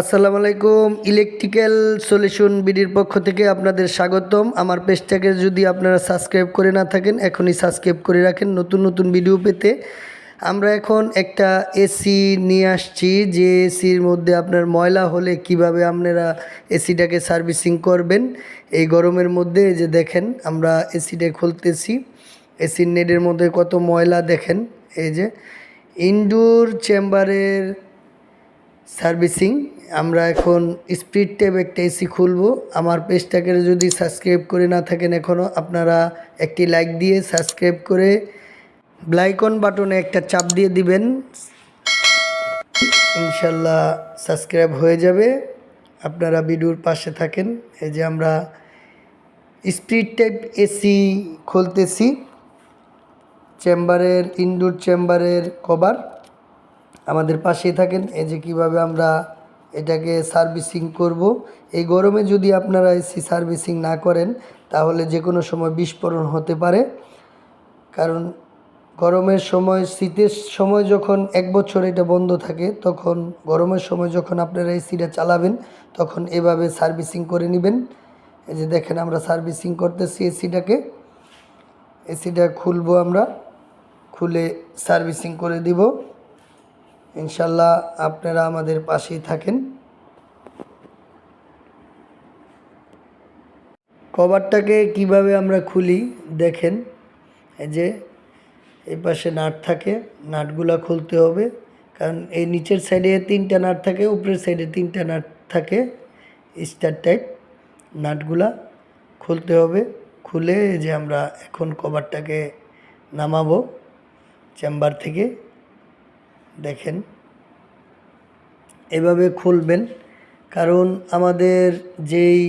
আসসালামু আলাইকুম। Electrical solution বিডির পক্ষ থেকে আপনাদের স্বাগতম। আমার পেজটাকে যদি আপনারা সাবস্ক্রাইব করে না থাকেন এখনই সাবস্ক্রাইব করে রাখেন নতুন নতুন ভিডিও পেতে। আমরা এখন একটা এসি নিয়ে আসছি, যে এসির মধ্যে আপনার ময়লা হলে কিভাবে আপনারা এসিটাকে সার্ভিসিং করবেন এই গরমের মধ্যে। এই যে দেখেন আমরা এসিটা খুলতেছি, এসির নেটের মধ্যে কত ময়লা দেখেন। এই যে ইনডোর চেম্বারের সার্ভিসিং। আমরা এখন স্পিড ট্যাব একটা এসি খুলবো। আমার পেজটাকে যদি সাবস্ক্রাইব করে না থাকেন এখনও, আপনারা একটি লাইক দিয়ে সাবস্ক্রাইব করে ব্লাইকন বাটনে একটা চাপ দিয়ে দিবেন, ইনশাল্লাহ সাবস্ক্রাইব হয়ে যাবে। আপনারা ভিডিওর পাশে থাকেন। এই যে আমরা স্পিড ট্যাব এসি খুলতেছি, চেম্বারের ইনডোর চেম্বারের কভার। আমাদের পাশেই থাকেন। এই যে কীভাবে আমরা এটাকে সার্ভিসিং করব। এই গরমে যদি আপনারা এসি সার্ভিসিং না করেন তাহলে যে কোনো সময় বিস্ফোরণ হতে পারে। কারণ গরমের সময়, শীতের সময় যখন এক বছর এটা বন্ধ থাকে, তখন গরমের সময় যখন আপনারা এসিটা চালাবেন তখন এভাবে সার্ভিসিং করে নেবেন। এই যে দেখেন আমরা সার্ভিসিং করতেছি এসিটাকে। এসিটা খুলবো, আমরা খুলে সার্ভিসিং করে দিব। ইনশাল্লাহ আপনারা আমাদের পাশেই থাকেন। কভারটাকে কিভাবে আমরা খুলি দেখেন। এই যে এই পাশে নাট থাকে, নাটগুলা খুলতে হবে। কারণ এই নিচের সাইডে 3টা নাট থাকে, উপরের সাইডে 3টা নাট থাকে স্টার টাইপ। নাটগুলা খুলতে হবে। খুলে যে আমরা এখন কভারটাকে নামাবো চেম্বার থেকে। দেখেন এভাবে খুলবেন, কারণ আমাদের যেই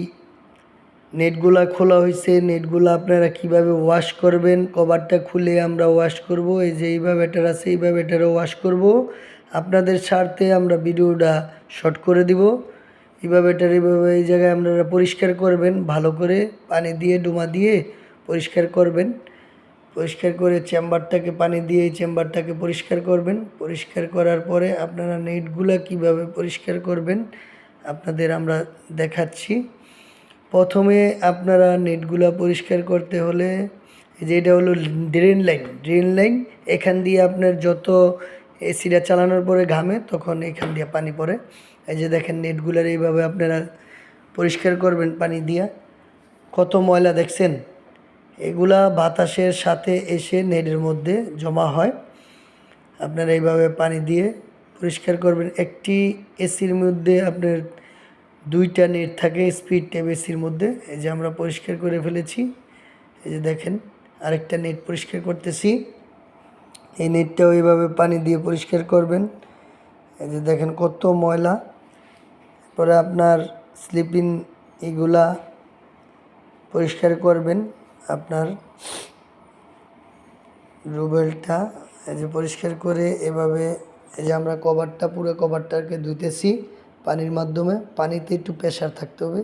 নেটগুলা খোলা হয়েছে, নেটগুলো আপনারা কিভাবে ওয়াশ করবেন। কভারটা খুলে আমরা ওয়াশ করব। এই যে এইভাবে এটার আছে, এইভাবে এটারও ওয়াশ করব। আপনাদের স্বার্থে আমরা ভিডিওটা শর্ট করে দিব। এইভাবে এটার এইভাবে এই জায়গায় আপনারা পরিষ্কার করবেন, ভালো করে পানি দিয়ে ডুমা দিয়ে পরিষ্কার করবেন। পরিষ্কার করে চেম্বারটাকে পানি দিয়ে এই চেম্বারটাকে পরিষ্কার করবেন। পরিষ্কার করার পরে আপনারা নেটগুলা কিভাবে পরিষ্কার করবেন আপনাদের আমরা দেখাচ্ছি। প্রথমে আপনারা নেটগুলা পরিষ্কার করতে হলে যে এটা হলো ড্রেন লাইন। ড্রেন লাইন এখান দিয়ে আপনার যত এসিটা চালানোর পরে ঘামে তখন এখান দিয়ে পানি পড়ে। এই যে দেখেন নেটগুলার এইভাবে আপনারা পরিষ্কার করবেন পানি দিয়া। কত ময়লা দেখছেন, এগুলা বাতাসের সাথে এসে নেটের মধ্যে জমা হয়। আপনারা এইভাবে পানি দিয়ে পরিষ্কার করবেন। একটি এসির মধ্যে আপনার 2টা নেট থাকে স্পিড ট্যাব এসির মধ্যে। এই যে আমরা পরিষ্কার করে ফেলেছি। এই যে দেখেন আরেকটা নেট পরিষ্কার করতেছি। এই নেটটাও এইভাবে পানি দিয়ে পরিষ্কার করবেন। এই যে দেখেন কত ময়লা। পরে আপনার স্লিপিং এগুলা পরিষ্কার করবেন। আপনার রুবেলটা এই যে পরিষ্কার করে এভাবে এই যে আমরা কভারটা, পুরো কভারটাকে ধুইতেছি পানির মাধ্যমে। পানিতে একটু প্রেশার থাকতে হবে।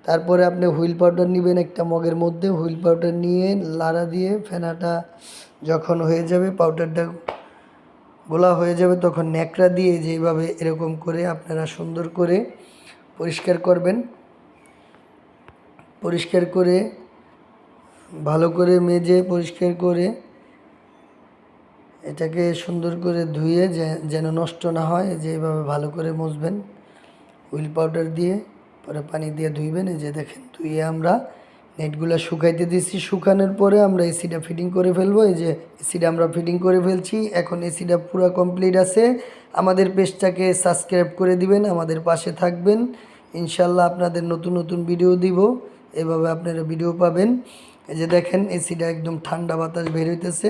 তারপরে আপনি হুইল পাউডার নেবেন একটা মগের মধ্যে। হুইল পাউডার নিয়ে লাড়া দিয়ে ফেনাটা যখন হয়ে যাবে, পাউডারটা গোলা হয়ে যাবে, তখন ন্যাকড়া দিয়ে যেভাবে এরকম করে আপনারা সুন্দর করে পরিষ্কার করবেন। পরিষ্কার করে ভালো করে মেজে পরিষ্কার করে এটাকে সুন্দর করে ধুয়ে যেন নষ্ট না হয়, যে এইভাবে ভালো করে মুছবেন হুইল পাউডার দিয়ে। পরে পানি দিয়ে ধুইবেন। এই যে দেখেন ধুয়ে আমরা নেটগুলো শুকাইতে দিচ্ছি। শুকানোর পরে আমরা এসিটা ফিটিং করে ফেলবো। এই যে এসিটা আমরা ফিটিং করে ফেলছি। এখন এসিটা পুরো কমপ্লিট আছে। আমাদের পেজটাকে সাবস্ক্রাইব করে দিবেন, আমাদের পাশে থাকবেন। ইনশাল্লাহ আপনাদের নতুন নতুন ভিডিও দিব, এভাবে আপনারা ভিডিও পাবেন। এই যে দেখেন এসিটা একদম ঠান্ডা বাতাস বের হইতেছে।